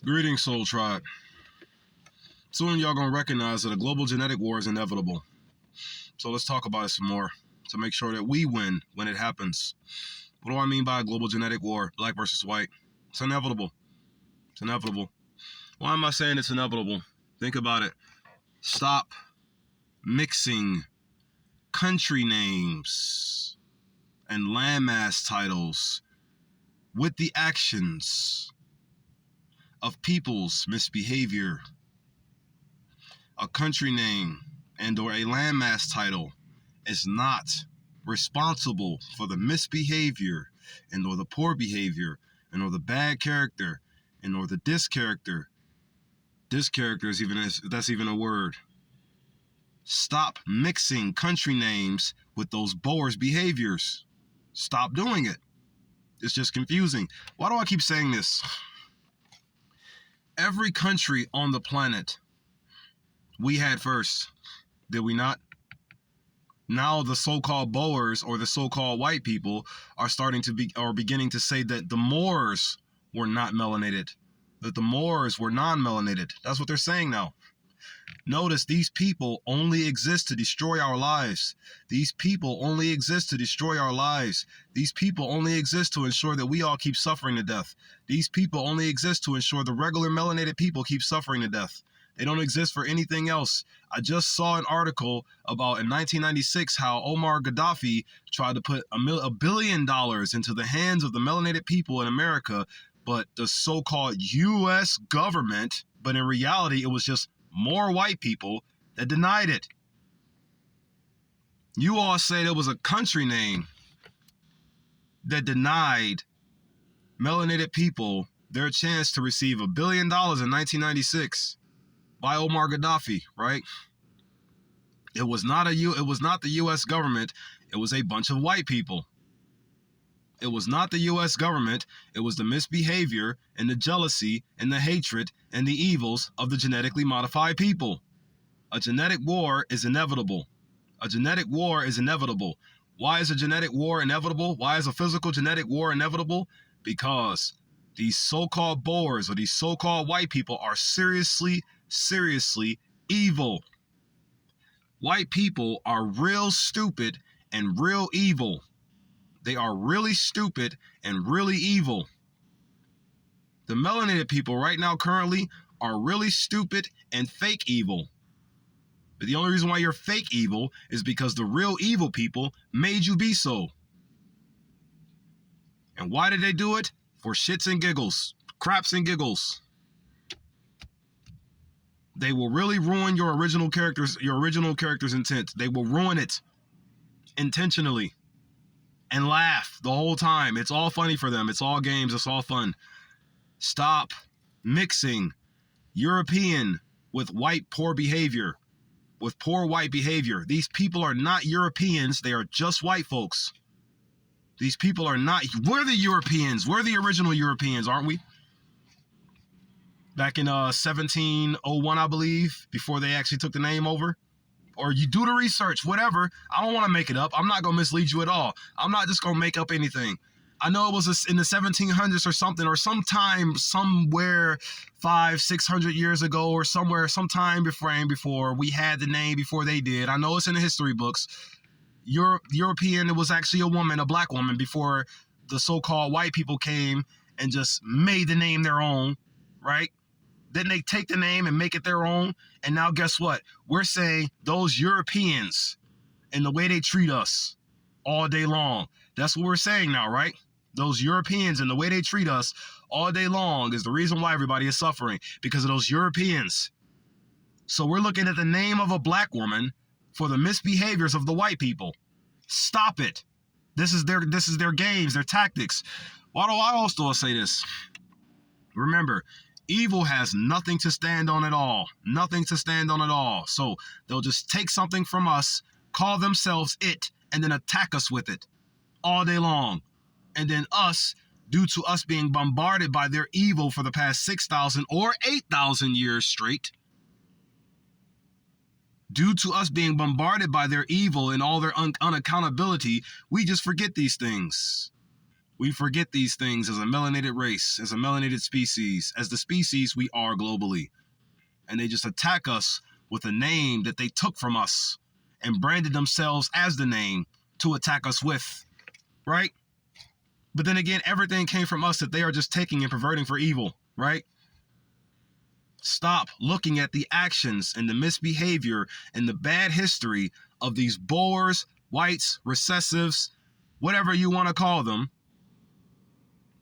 Greetings, Soul Tribe. Soon y'all gonna recognize that a global genetic war is inevitable. So let's talk about it some more to make sure that we win when it happens. What do I mean by a global genetic war, black versus white? It's inevitable. It's inevitable. Why am I saying it's inevitable? Think about it. Stop mixing country names and landmass titles with the actions of people's misbehavior. A country name and or a landmass title is not responsible for the misbehavior and or the poor behavior and or the bad character and or the discharacter. Discharacter is that's even a word. Stop mixing country names with those Boers behaviors. Stop doing it. It's just confusing. Why do I keep saying this? Every country on the planet we had first, did we not? Now the so-called Boers or the so-called white people are beginning to say that the Moors were not melanated, that the Moors were non-melanated. That's what they're saying now. Notice these people only exist to destroy our lives. These people only exist to destroy our lives. These people only exist to ensure that we all keep suffering to death. These people only exist to ensure the regular melanated people keep suffering to death. They don't exist for anything else. I just saw an article about in 1996 how Omar Gaddafi tried to put $1 billion into the hands of the melanated people in America, but the so-called U.S. government, but in reality it was just more white people that denied it. You all say there was a country name that denied melanated people their chance to receive $1 billion in 1996 by Omar Gaddafi, right? It was not the U.S. government. It was a bunch of white people. It was not the U.S. government. It was the misbehavior and the jealousy and the hatred and the evils of the genetically modified people. A genetic war is inevitable. A genetic war is inevitable. Why is a genetic war inevitable? Why is a physical genetic war inevitable? Because these so-called Boers or these so-called white people are seriously evil. White people are real stupid and real evil. They are really stupid and really evil. The melanated people right now currently are really stupid and fake evil. But the only reason why you're fake evil is because the real evil people made you be so. And why did they do it? For shits and giggles, craps and giggles. They will really ruin your original character's intent. They will ruin it intentionally and laugh the whole time. It's all funny for them. It's all games. It's all fun. Stop mixing European with white poor behavior, with poor white behavior. These people are not Europeans. They are just white folks. These people are not. We're the Europeans. We're the original Europeans, aren't we? Back in 1701, I believe, before they actually took the name over. Or you do the research, whatever. I don't want to make it up. I'm not going to mislead you at all. I'm not just going to make up anything. I know it was in the 1700s or something, or sometime, somewhere 500-600 years ago, or somewhere, sometime before we had the name before they did. I know it's in the history books. European, it was actually a woman, a black woman, before the so-called white people came and just made the name their own, right? Then they take the name and make it their own. And now guess what? We're saying those Europeans and the way they treat us all day long. That's what we're saying now, right? Those Europeans and the way they treat us all day long is the reason why everybody is suffering, because of those Europeans. So we're looking at the name of a black woman for the misbehaviors of the white people. Stop it. This is their games, their tactics. Why do I also say this? Remember, evil has nothing to stand on at all. Nothing to stand on at all. So they'll just take something from us, call themselves it, and then attack us with it all day long. And then us, due to us being bombarded by their evil for the past 6,000 or 8,000 years straight, due to us being bombarded by their evil and all their unaccountability, we just forget these things. We forget these things as a melanated race, as a melanated species, as the species we are globally. And they just attack us with a name that they took from us and branded themselves as the name to attack us with, right? But then again, everything came from us that they are just taking and perverting for evil, right? Stop looking at the actions and the misbehavior and the bad history of these Boers, whites, recessives, whatever you want to call them.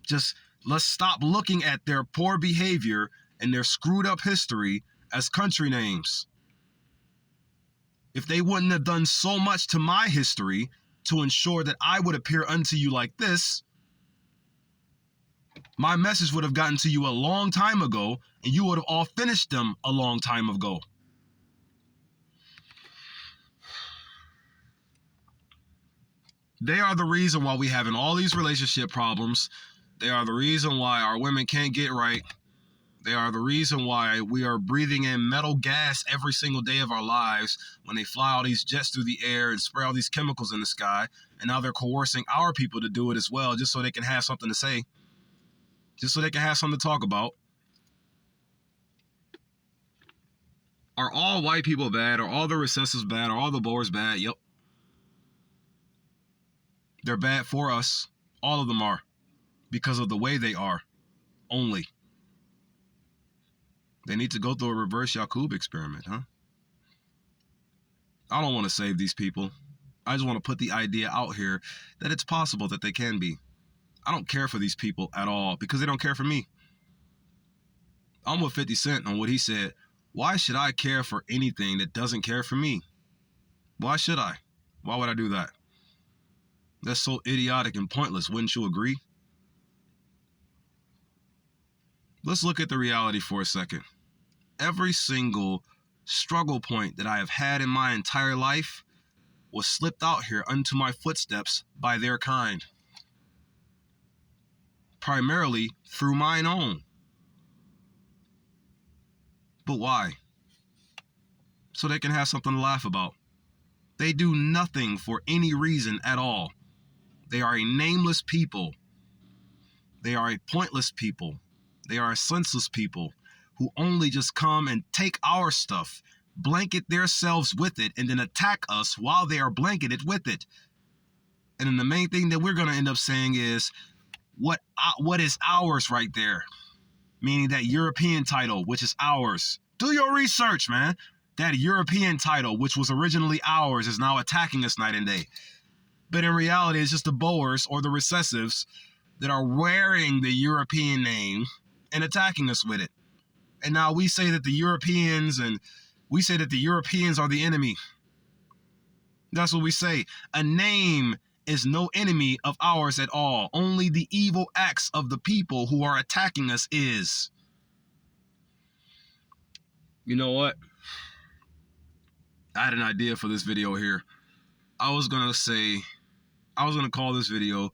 Just let's stop looking at their poor behavior and their screwed up history as country names. If they wouldn't have done so much to my history to ensure that I would appear unto you like this, my message would have gotten to you a long time ago, and you would have all finished them a long time ago. They are the reason why we having all these relationship problems. They are the reason why our women can't get right. They are the reason why we are breathing in metal gas every single day of our lives when they fly all these jets through the air and spray all these chemicals in the sky. And now they're coercing our people to do it as well, just so they can have something to say. Just so they can have something to talk about. Are all white people bad? Are all the recessives bad? Are all the Boers bad? Yep. They're bad for us. All of them are. Because of the way they are. Only. They need to go through a reverse Yakub experiment, huh? I don't want to save these people. I just want to put the idea out here that it's possible that they can be. I don't care for these people at all because they don't care for me. I'm with 50 Cent on what he said. Why should I care for anything that doesn't care for me? Why should I? Why would I do that? That's so idiotic and pointless, wouldn't you agree? Let's look at the reality for a second. Every single struggle point that I have had in my entire life was slipped out here unto my footsteps by their kind. Primarily through mine own. But why? So they can have something to laugh about. They do nothing for any reason at all. They are a nameless people. They are a pointless people. They are a senseless people who only just come and take our stuff, blanket themselves with it, and then attack us while they are blanketed with it. And then the main thing that we're going to end up saying is, what is ours right there? Meaning that European title, which is ours. Do your research, man. That European title, which was originally ours, is now attacking us night and day. But in reality, it's just the Boers or the recessives that are wearing the European name and attacking us with it. And now we say that the Europeans are the enemy. That's what we say. A name is no enemy of ours at all. Only the evil acts of the people who are attacking us is. You know what? I had an idea for this video here. I was going to call this video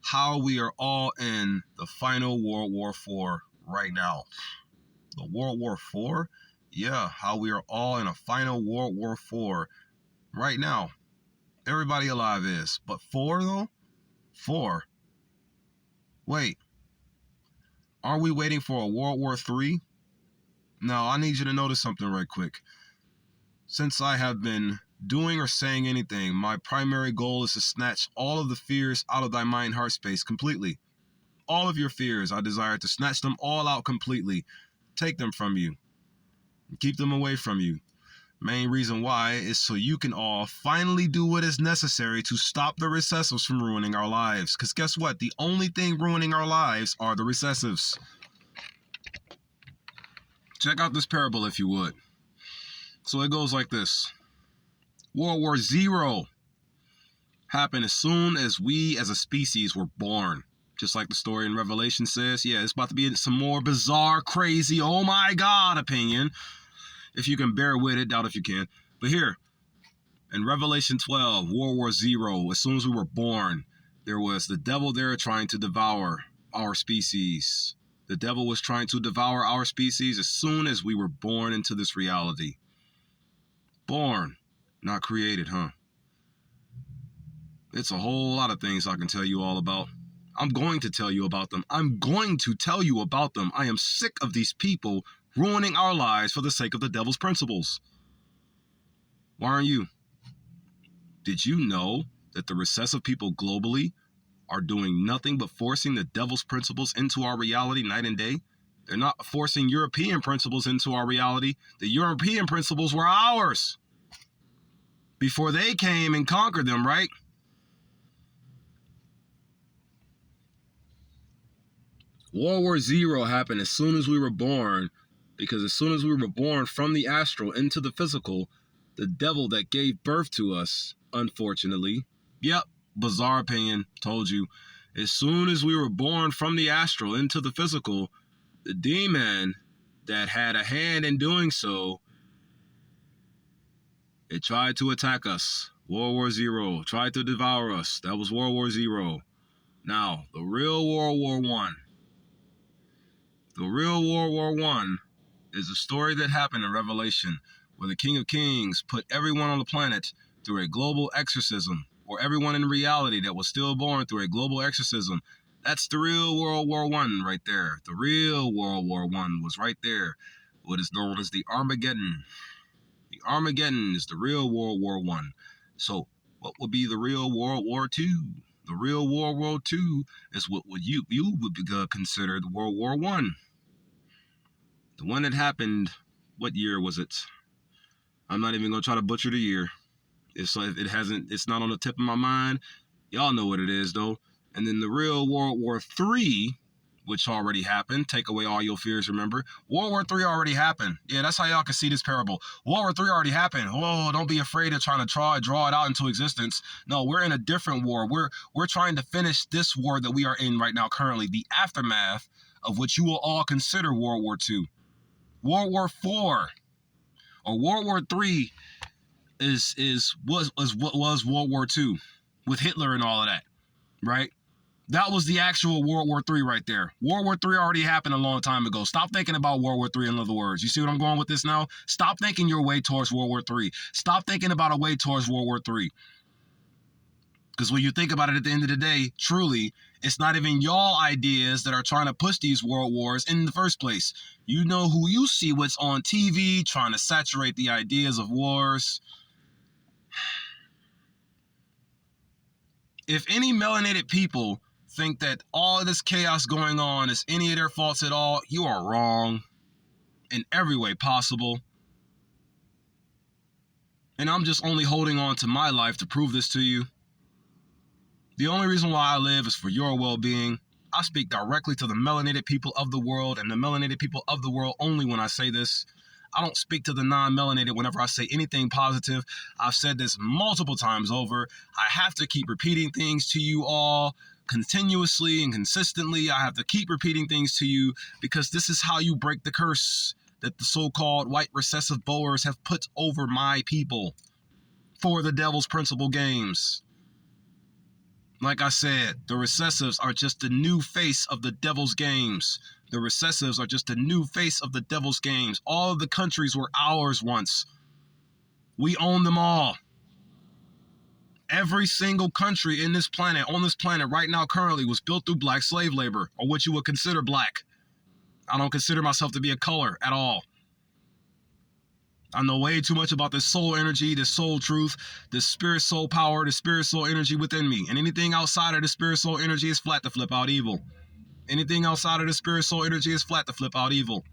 How We Are All in the Final World War IV Right Now. The World War IV? Yeah, how we are all in a final World War IV right now. Everybody alive is. But 4 though? 4. Wait. Are we waiting for a World War III? Now, I need you to notice something right quick. Since I have been doing or saying anything, my primary goal is to snatch all of the fears out of thy mind heart space completely. All of your fears, I desire to snatch them all out completely. Take them from you. Keep them away from you. Main reason why is so you can all finally do what is necessary to stop the recessives from ruining our lives. Because guess what? The only thing ruining our lives are the recessives. Check out this parable if you would. So it goes like this. World War Zero happened as soon as we as a species were born. Just like the story in Revelation says. Yeah, it's about to be some more bizarre, crazy, oh my God opinion. If you can bear with it, doubt if you can. But here, in Revelation 12, World War Zero, as soon as we were born, there was the devil there trying to devour our species. The devil was trying to devour our species as soon as we were born into this reality. Born, not created, huh? It's a whole lot of things I can tell you all about. I'm going to tell you about them. I'm going to tell you about them. I am sick of these people ruining our lives for the sake of the devil's principles. Why aren't you? Did you know that the recessive people globally are doing nothing but forcing the devil's principles into our reality night and day? They're not forcing European principles into our reality. The European principles were ours before they came and conquered them, right? World War Zero happened as soon as we were born, because as soon as we were born from the astral into the physical, the devil that gave birth to us, unfortunately, yep, bizarre opinion, told you, as soon as we were born from the astral into the physical, the demon that had a hand in doing so, it tried to attack us. World War Zero tried to devour us. That was World War Zero. Now, the real World War One. The real World War One is a story that happened in Revelation, where the King of Kings put everyone on the planet through a global exorcism, or everyone in reality that was still born through a global exorcism. That's the real World War One right there. The real World War One was right there. What is known as the Armageddon. The Armageddon is the real World War One. So, what would be the real World War Two? The real World War II is what you would consider the World War I. The one that happened, what year was it? I'm not even gonna try to butcher the year. It's not on the tip of my mind. Y'all know what it is though. And then the real World War III, which already happened. Take away all your fears, remember. World War III already happened. Yeah, that's how y'all can see this parable. World War III already happened. Oh, don't be afraid of trying to draw it out into existence. No, we're in a different war. We're trying to finish this war that we are in right now currently, the aftermath of what you will all consider World War II. World War IV or World War III was what was World War II with Hitler and all of that, right? That was the actual World War III right there. World War III already happened a long time ago. Stop thinking about World War III in other words. You see what I'm going with this now? Stop thinking your way towards World War III. Stop thinking about a way towards World War III. Because when you think about it at the end of the day, truly, it's not even y'all ideas that are trying to push these world wars in the first place. You know who you see what's on TV trying to saturate the ideas of wars. If any melanated people think that all of this chaos going on is any of their faults at all, you are wrong in every way possible. And I'm just only holding on to my life to prove this to you. The only reason why I live is for your well-being. I speak directly to the melanated people of the world, and the melanated people of the world only when I say this. I don't speak to the non-melanated whenever I say anything positive. I've said this multiple times over. I have to keep repeating things to you all continuously and consistently. I have to keep repeating things to you because this is how you break the curse that the so-called white recessive Boers have put over my people for the devil's principal games. Like I said, the recessives are just the new face of the devil's games. The recessives are just the new face of the devil's games. All of the countries were ours once. We own them all. Every single country in this planet, on this planet right now currently, was built through black slave labor, or what you would consider black. I don't consider myself to be a color at all. I know way too much about this soul energy, this soul truth, this spirit soul power, the spirit soul energy within me. And anything outside of the spirit soul energy is flat to flip out evil. Anything outside of the spirit soul energy is flat to flip out evil.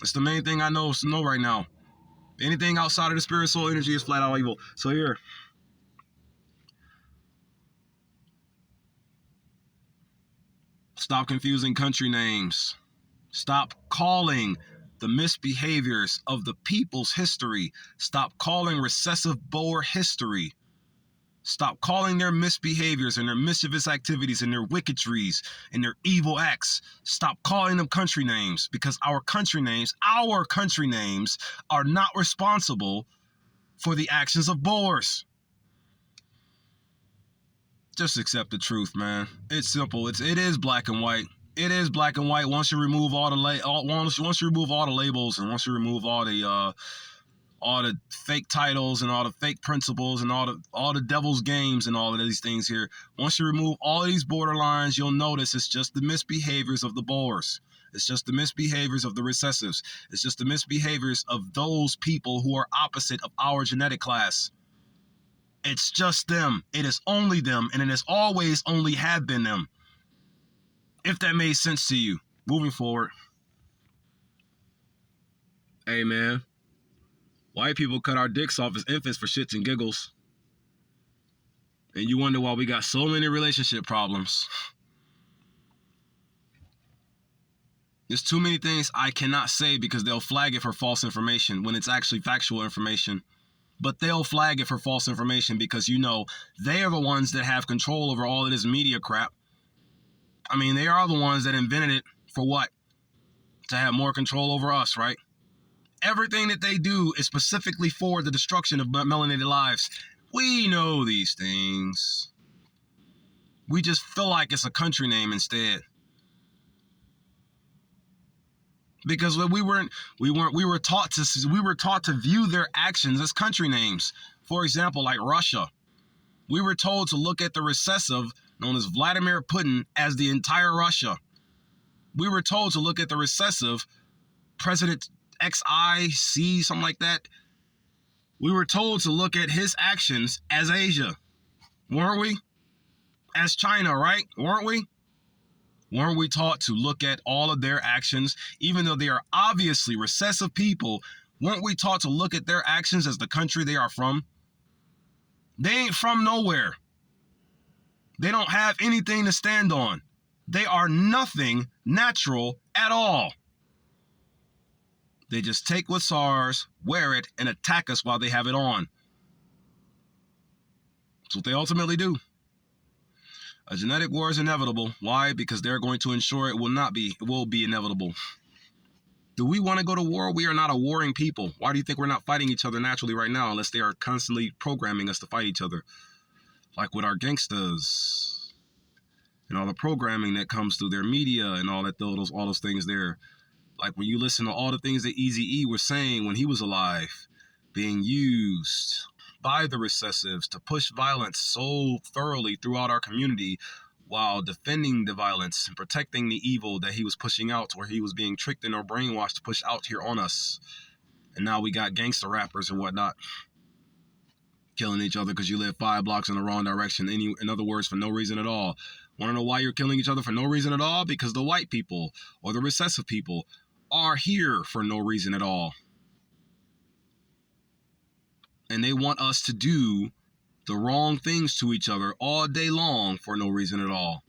It's the main thing I know right now. Anything outside of the spirit soul energy is flat out evil. So here. Stop confusing country names. Stop calling the misbehaviors of the people's history. Stop calling recessive Boer history. Stop calling their misbehaviors and their mischievous activities and their wickedries and their evil acts. Stop calling them country names, because our country names are not responsible for the actions of Boers. Just accept the truth, man. It's simple. It is black and white. It is black and white. Once you remove all the labels, and once you remove all the all the fake titles and all the fake principles and all the devil's games and all of these things here. Once you remove all of these borderlines, you'll notice it's just the misbehaviors of the Boers. It's just the misbehaviors of the recessives. It's just the misbehaviors of those people who are opposite of our genetic class. It's just them. It is only them, and it has always only have been them. If that made sense to you. Moving forward. Hey, man. White people cut our dicks off as infants for shits and giggles. And you wonder why we got so many relationship problems. There's too many things I cannot say because they'll flag it for false information when it's actually factual information. But they'll flag it for false information because, you know, they are the ones that have control over all of this media crap. I mean, they are the ones that invented it for what? To have more control over us, right? Everything that they do is specifically for the destruction of melanated lives. We know these things. We just feel like it's a country name instead. Because we were taught to view their actions as country names. For example, like Russia. We were told to look at the recessive, known as Vladimir Putin, as the entire Russia. We were told to look at the recessive, President XIC, something like that. We were told to look at his actions as Asia. Weren't we? As China, right? Weren't we? Weren't we taught to look at all of their actions, even though they are obviously recessive people? Weren't we taught to look at their actions as the country they are from? They ain't from nowhere. They don't have anything to stand on. They are nothing natural at all. They just take what's ours, wear it, and attack us while they have it on. That's what they ultimately do. A genetic war is inevitable. Why? Because they're going to ensure it will not be. It will be inevitable. Do we want to go to war? We are not a warring people. Why do you think we're not fighting each other naturally right now unless they are constantly programming us to fight each other? Like with our gangsters and all the programming that comes through their media and all those things there. Like when you listen to all the things that Eazy-E was saying when he was alive, being used by the recessives to push violence so thoroughly throughout our community while defending the violence and protecting the evil that he was pushing out, or he was being tricked and or brainwashed to push out here on us. And now we got gangster rappers and whatnot killing each other because you live 5 blocks in the wrong direction. In other words, for no reason at all. Want to know why you're killing each other for no reason at all? Because the white people or the recessive people are here for no reason at all. And they want us to do the wrong things to each other all day long for no reason at all.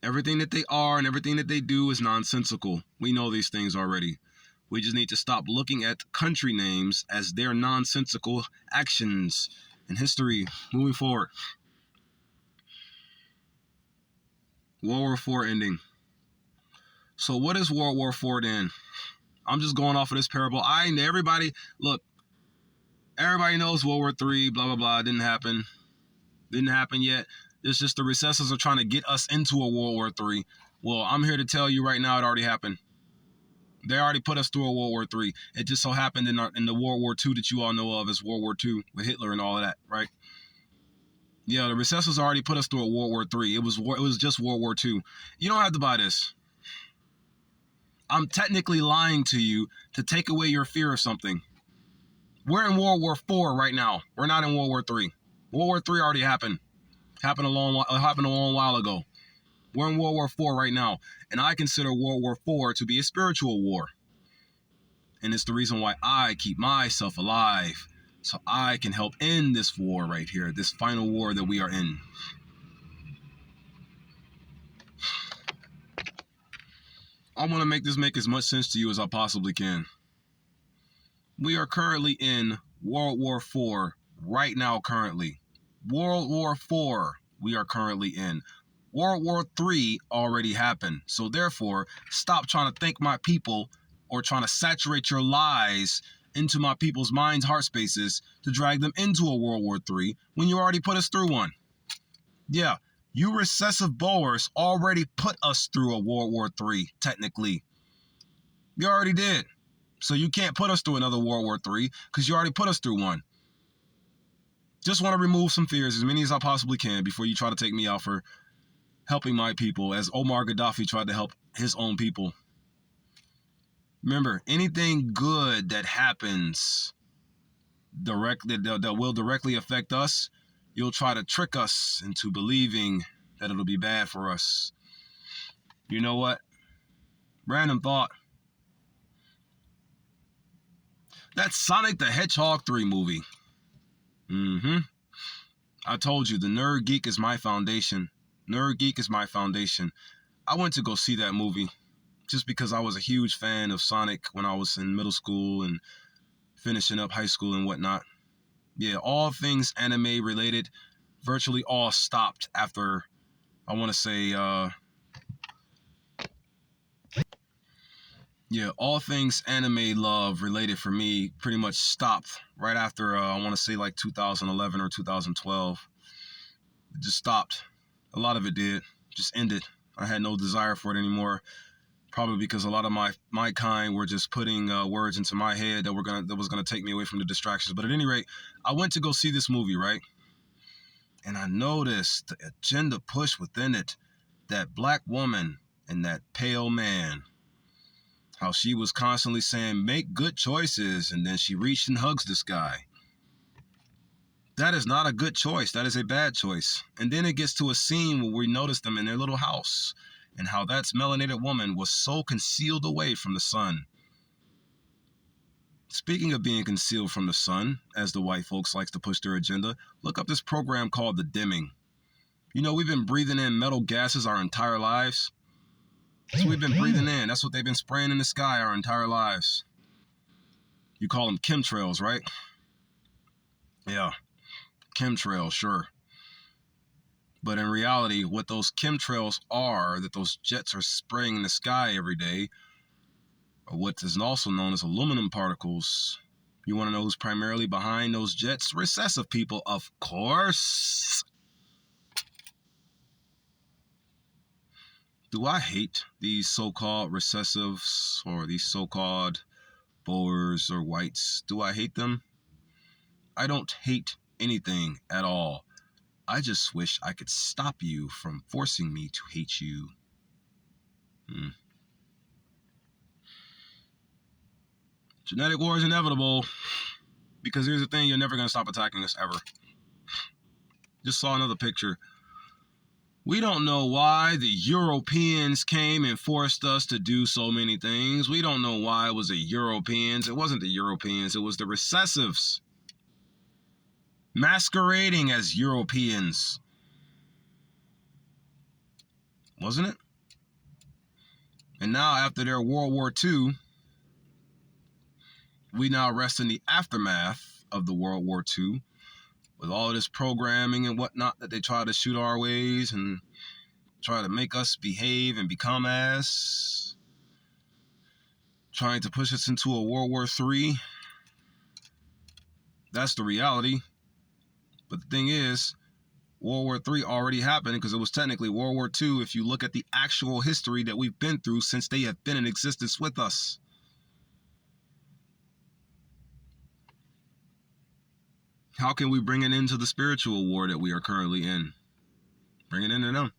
Everything that they are and everything that they do is nonsensical. We know these things already. We just need to stop looking at country names as their nonsensical actions in history. Moving forward. World War IV ending. So what is World War IV then? I'm just going off of this parable. Everybody knows World War III, blah, blah, blah. Didn't happen yet. It's just the recessives are trying to get us into a World War III. Well, I'm here to tell you right now it already happened. They already put us through a World War III. It just so happened in the World War II that you all know of as World War II with Hitler and all of that, right? Yeah, the recessives already put us through a World War III. It was just World War II. You don't have to buy this. I'm technically lying to you to take away your fear of something. We're in World War IV right now. We're not in World War III. World War III already happened. Happened a long while ago. We're in World War IV right now. And I consider World War IV to be a spiritual war. And it's the reason why I keep myself alive. So I can help end this war right here. This final war that we are in. I want to make this make as much sense to you as I possibly can. We are currently in World War IV right now currently. World War IV we are currently in. World War III already happened. So therefore, stop trying to think my people or trying to saturate your lies into my people's minds, heart spaces to drag them into a World War III when you already put us through one. Yeah, you recessive Boers already put us through a World War III, technically. You already did. So you can't put us through another World War III because you already put us through one. Just want to remove some fears, as many as I possibly can, before you try to take me out for helping my people, as Omar Gaddafi tried to help his own people. Remember, anything good that happens directly that will directly affect us, you'll try to trick us into believing that it'll be bad for us. You know what? Random thought. That Sonic the Hedgehog 3 movie. I told you, the Nerd Geek is my foundation. Nerd Geek is my foundation. I went to go see that movie just because I was a huge fan of Sonic when I was in middle school and finishing up high school and whatnot. Yeah, all things anime related, virtually all stopped after, I want to say, all things anime love related for me pretty much stopped right after, I want to say like 2011 or 2012. It just stopped. A lot of it did. Just ended. I had no desire for it anymore. Probably because a lot of my kind were just putting words into my head that was gonna take me away from the distractions. But at any rate, I went to go see this movie, right? And I noticed the agenda push within it, that black woman and that pale man, how she was constantly saying, make good choices, and then she reached and hugs this guy. That is not a good choice. That is a bad choice. And then it gets to a scene where we notice them in their little house, and how that melanated woman was so concealed away from the sun. Speaking of being concealed from the sun, as the white folks likes to push their agenda, look up this program called The Dimming. You know, we've been breathing in metal gases our entire lives. That's what we've been breathing in. That's what they've been spraying in the sky our entire lives. You call them chemtrails, right? Yeah, chemtrails, sure. But in reality, what those chemtrails are, that those jets are spraying in the sky every day, are what is also known as aluminum particles. You want to know who's primarily behind those jets? Recessive people, of course. Do I hate these so-called recessives or these so-called Boers or whites? Do I hate them? I don't hate anything at all. I just wish I could stop you from forcing me to hate you. Genetic war is inevitable, because here's the thing, you're never going to stop attacking us ever. Just saw another picture. We don't know why the Europeans came and forced us to do so many things. We don't know why it was the Europeans. It wasn't the Europeans, it was the recessives masquerading as Europeans. Wasn't it? And now, after their World War II, we now rest in the aftermath of the World War II, with all this programming and whatnot that they try to shoot our ways and try to make us behave and become as, trying to push us into a World War III. That's the reality. But the thing is, World War III already happened, because it was technically World War II if you look at the actual history that we've been through since they have been in existence with us. How can we bring an end to the spiritual war that we are currently in? Bring it into them.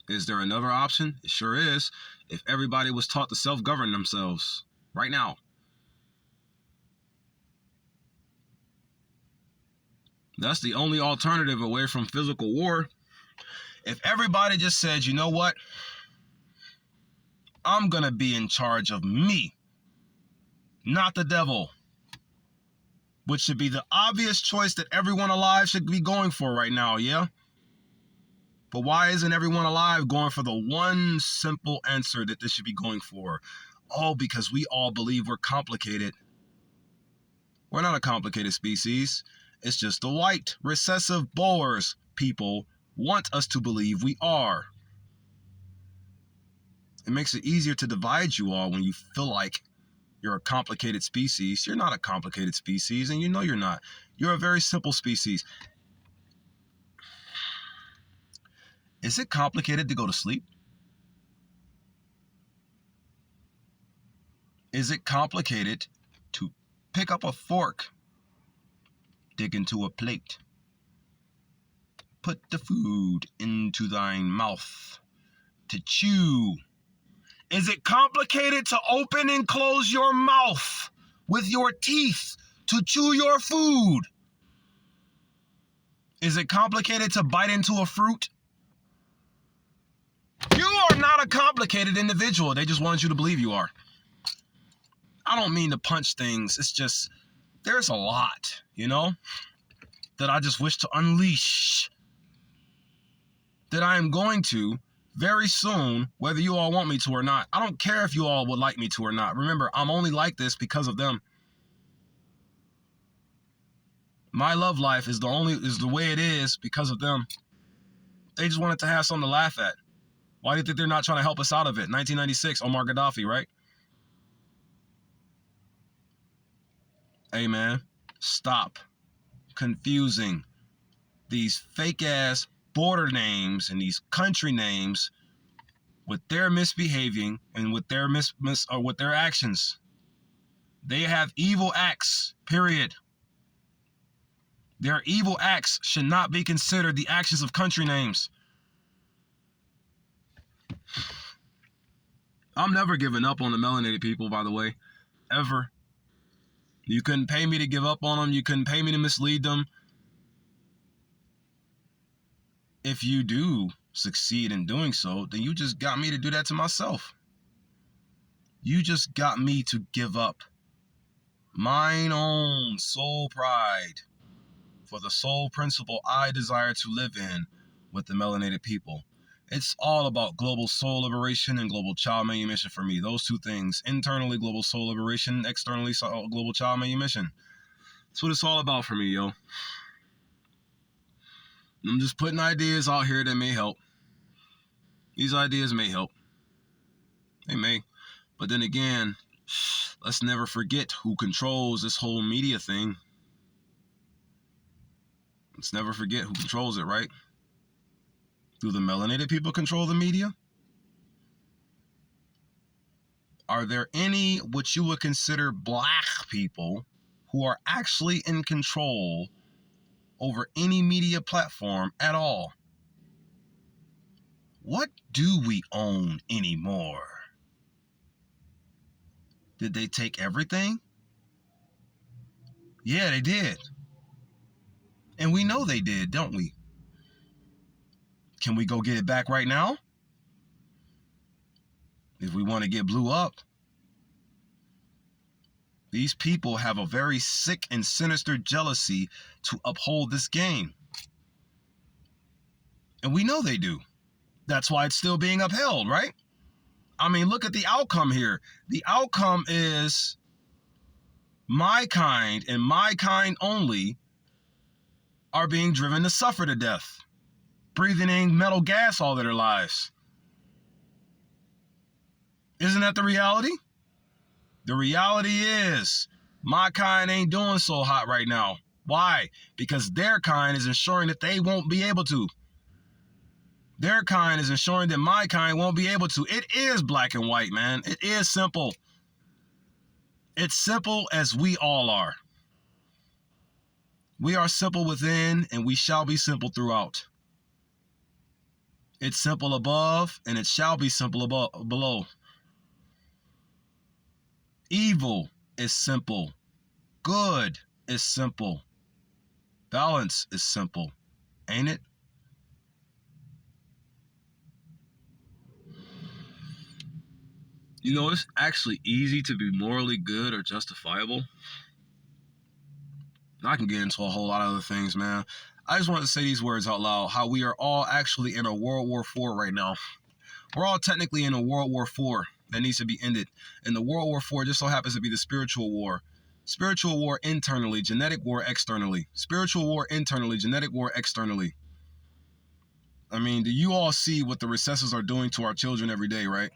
Is there another option? It sure is. If everybody was taught to self-govern themselves right now. That's the only alternative away from physical war. If everybody just said, you know what? I'm going to be in charge of me, not the devil. Which should be the obvious choice that everyone alive should be going for right now, yeah? But why isn't everyone alive going for the one simple answer that they should be going for? Oh, because we all believe we're complicated. We're not a complicated species. It's just the white, recessive Boers people want us to believe we are. It makes it easier to divide you all when you feel like you're a complicated species. You're not a complicated species, and you know you're not. You're a very simple species. Is it complicated to go to sleep? Is it complicated to pick up a fork, dig into a plate, put the food into thine mouth to chew? Is it complicated to open and close your mouth with your teeth to chew your food? Is it complicated to bite into a fruit? You are not a complicated individual. They just wanted you to believe you are. I don't mean to punch things. It's just, there's a lot, that I just wish to unleash. That I am going to very soon, whether you all want me to or not. I don't care if you all would like me to or not. Remember, I'm only like this because of them. My love life is the way it is because of them. They just wanted to have something to laugh at. Why do you think they're not trying to help us out of it? 1996, Omar Gaddafi, right? Hey, man, stop confusing these fake-ass border names and these country names with their misbehaving and with their with their actions. They have evil acts, period. Their evil acts should not be considered the actions of country names. I'm never giving up on the melanated people, by the way, ever. You couldn't pay me to give up on them. You couldn't pay me to mislead them. If you do succeed in doing so, then you just got me to do that to myself. You just got me to give up mine own soul pride for the sole principle I desire to live in with the melanated people. It's all about global soul liberation and global child manumission for me. Those two things. Internally, global soul liberation. Externally, global child manumission. That's what it's all about for me, yo. I'm just putting ideas out here that may help. These ideas may help. They may. But then again, let's never forget who controls this whole media thing. Let's never forget who controls it, right? Do the melanated people control the media? Are there any what you would consider black people who are actually in control over any media platform at all? What do we own anymore? Did they take everything? Yeah, they did. And we know they did, don't we? Can we go get it back right now? If we want to get blew up. These people have a very sick and sinister jealousy to uphold this game. And we know they do. That's why it's still being upheld, right? I mean, look at the outcome here. The outcome is my kind and my kind only are being driven to suffer to death, breathing in metal gas all their lives. Isn't that the reality? The reality is my kind ain't doing so hot right now. Why? Because their kind is ensuring that they won't be able to. Their kind is ensuring that my kind won't be able to. It is black and white, man. It is simple. It's simple as we all are. We are simple within, and we shall be simple throughout. It's simple above, and it shall be simple below. Evil is simple. Good is simple. Balance is simple. Ain't it? You know, it's actually easy to be morally good or justifiable. I can get into a whole lot of other things, man. I just wanted to say these words out loud, how we are all actually in a World War IV right now. We're all technically in a World War IV that needs to be ended. And the World War IV just so happens to be the spiritual war. Spiritual war internally, genetic war externally. Spiritual war internally, genetic war externally. I mean, do you all see what the recessors are doing to our children every day, right?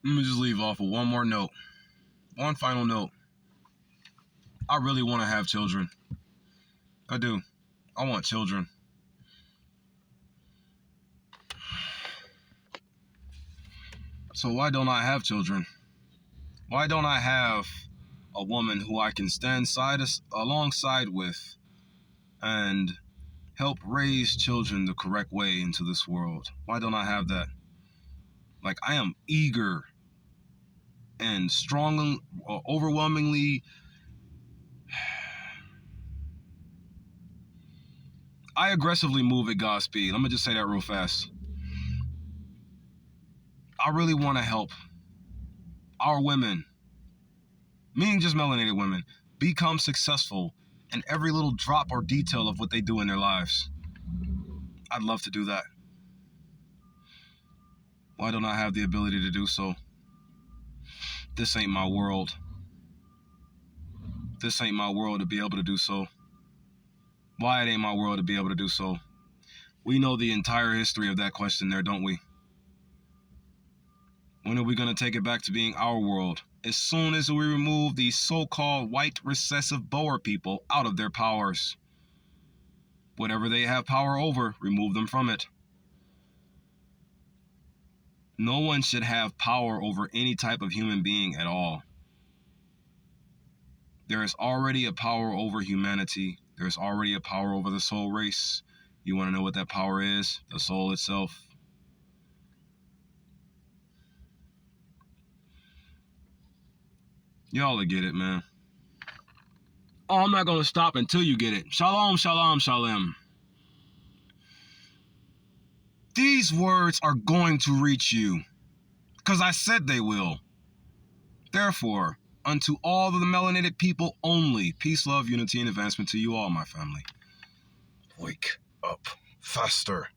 Let me just leave off with one more note. One final note. I really want to have children. I do. I want children. So why don't I have children? Why don't I have a woman who I can stand alongside with and help raise children the correct way into this world? Why don't I have that? Like, I am eager and strong, overwhelmingly. I aggressively move at God's speed. Let me just say that real fast. I really want to help our women, meaning just melanated women, become successful in every little drop or detail of what they do in their lives. I'd love to do that. Why don't I have the ability to do so? This ain't my world. This ain't my world to be able to do so. Why it ain't my world to be able to do so? We know the entire history of that question there, don't we? When are we going to take it back to being our world? As soon as we remove these so-called white recessive Boer people out of their powers. Whatever they have power over, remove them from it. No one should have power over any type of human being at all. There is already a power over humanity. There is already a power over the soul race. You want to know what that power is? The soul itself. Y'all will get it, man. Oh, I'm not going to stop until you get it. Shalom, shalom, shalom. These words are going to reach you, because I said they will. Therefore, unto all of the melanated people only, peace, love, unity, and advancement to you all, my family. Wake up faster.